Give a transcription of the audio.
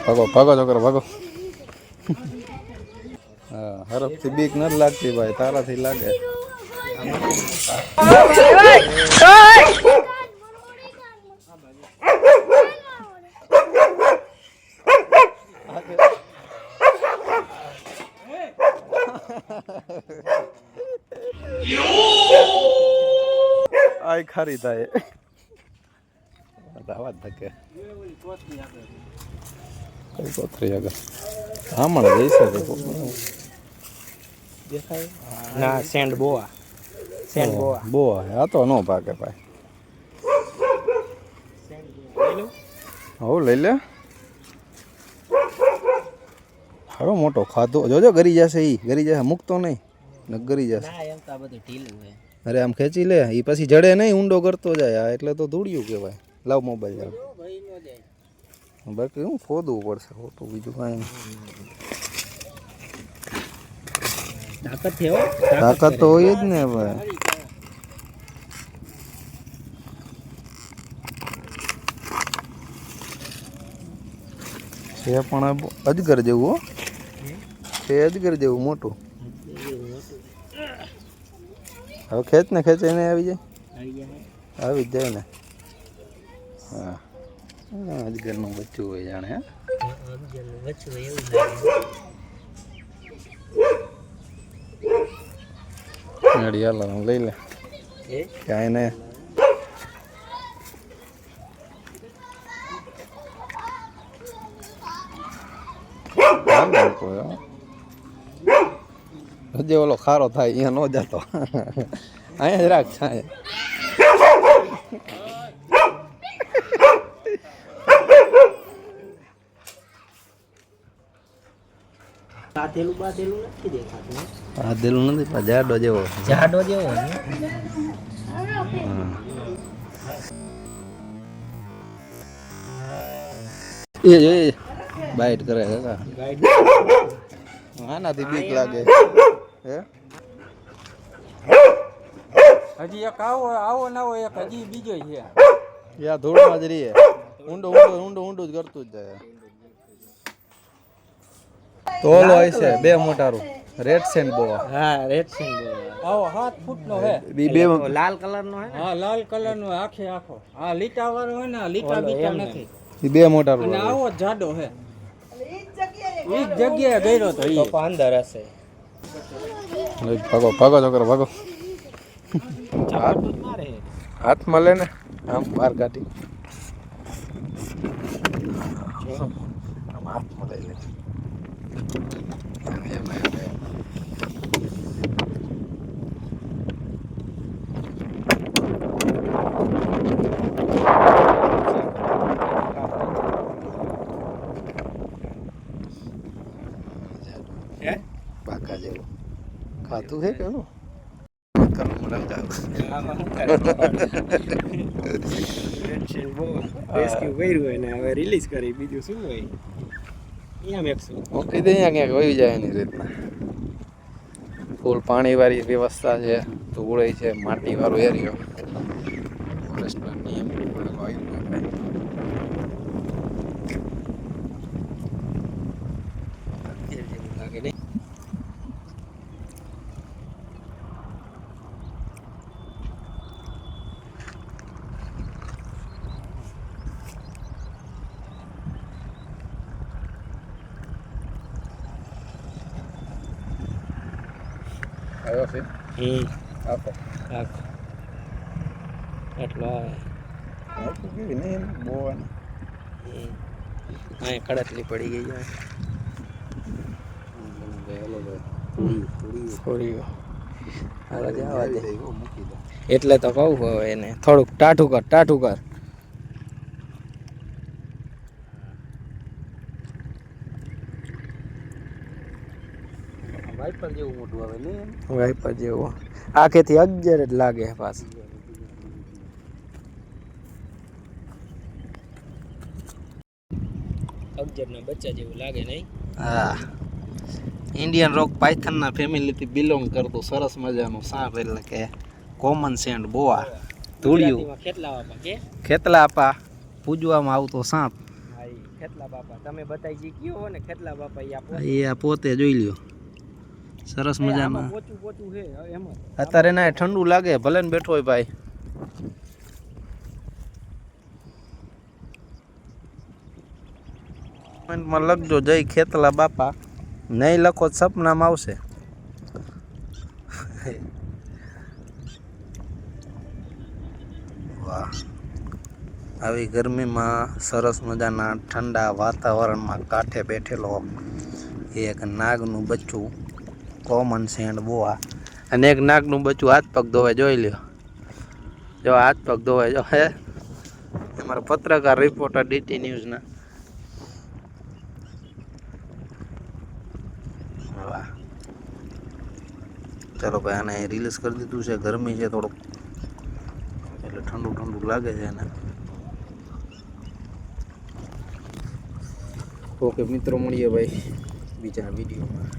ભાગો ભાગો છોકરો ભાગો. હા હરફથી બીક નથી લાગતી ભાઈ, તારાથી લાગે. આય ખારી થાય આવાજ ધકે કઈ કોથરી આગળ આમણ જઈશે દેખાય ના સેન્ડ બોઆ બોઆ આ તો નો પાકે ભાઈ. હો લઈ લે હારો મોટો ખાધો જોજો ગરી જશે, ઈ ગરી જશે, મૂકતો નહીં ન ગરી જશે. અરે આમ ખેંચી લે, એ પછી જડે નહીં, ઊંડો કરતો જાય. આ એટલે તો ધૂળિયું કહેવાય. લાવ મોબાઈલ બાકી હું ખોદવું પડશે ખોટું, બીજું કાંઈ નહીં. તાકાત તો હોય જ ને ભાઈ. છે પણ અજગર જેવું હો, છે અજગર જેવું મોટું. હવે ખેંચ ને ખેંચે એને આવી જાય, આવી જ જાય ને. હા અજગરનું બચ્ચું હોય જાણે. હે ગાડી હાલો લઈ લે ક્યાંય ને. હજી ઓલો ખારો થાય અહીંયા ન જતો, અહીંયા જ રાખ છાંય. આધેલું નથી પણ જાડો જેવો એ બાઈટ કરે કાકા, આનાથી બીક લાગે. હે હજી એક આવો ના હોય, એક હજી બીજો છે. યા ધૂળમાં જ રહીએ, ઊંડો ઊંડો ઊંડો ઊંડું જ કરતું જ જાય. તોલો હોય છે બે મોટારું રેડ સેન્ડ બોવા. હા રેડ સેન્ડ બોવા આવો 7 ફૂટનો હે. બી બે લાલ કલરનો હે. હા લાલ કલરનો આખે આખો. આ લીટા વાળો હે ને, લીટા બીટા નથી. ઈ બે મોટારું અને આવો જાડો હે. ઈ જગ્યાએ ગયરો તો ઈ તો અંદર હશે. ભાગો ભાગો છોકરો ભાગો. હાથમાં લે ને આમ બહાર કાઢી આમ હાથમાં લઈ લે. પાકા જેવું ખાતું છે કે નું રિલીઝ કરી, બીજું શું હોય. મોકલી દે અહીંયા ક્યાંક વહી જાય એની રીતના. ફૂલ પાણી વાળી વ્યવસ્થા છે, ધૂળે છે, માટી વાળો એરિયો. ફોરેસ્ટના નિયમ લાગે નહીં. આવ્યો છે આખો આખો એટલો આવે આખું કેવી નહીં બોવાની. અહીં કડતલી પડી ગઈ જાય. એટલે તો કહું હવે એને થોડુંક ટાઢું કર, ટાઢું કર. વાઇપર જેવું મોટું આવે નહીં, વાઇપર જેવું આખેથી 11 જ લાગે પાછું. અગજરના બચ્ચા જેવું લાગે નહીં. હા ઇન્ડિયન રોક પાયથનના ફેમિલીથી બિલોંગ કરતું સરસ મજાનું સાપ, એટલે કે કોમન સેન્ડ બોઆ. ધૂળિયું ખેતલા આપા પૂજવામાં આવતો સાપ. ખેતલા બાપા તમે બતાવી જી કયો હો ને ખેતલા બાપા એ આ પોતે જોઈ લ્યો સરસ મજાના પોચું પોચું છે એમ જ અત્યારે ના ઠંડુ લાગે ભલે ને બેઠો હોય ભાઈ કમેન્ટમાં લખજો જય ખેતલા બાપા નહીં લખો તો સપનામાં આવશે વાહ આવી ગરમીમાં સરસ મજાના ઠંડા વાતાવરણમાં કાંઠે બેઠેલો એક નાગનું બચ્ચું કોમન સેન્ડ બોવા અને એક નાગનું બચ્ચું હાથ પગ ધોવે જોઈ લ્યો જો હાથ પગ ધોવે જો હે અમારા પત્રકાર રિપોર્ટર ડીટી ન્યૂઝના વાહ ચાલો ભાઈ આને રિલીઝ કરી દીધું છે ગરમી છે થોડુંક એટલે ઠંડુ ઠંડુ લાગે છે એને ઓકે મિત્રો મળીએ ભાઈ બીજા વિડીયોમાં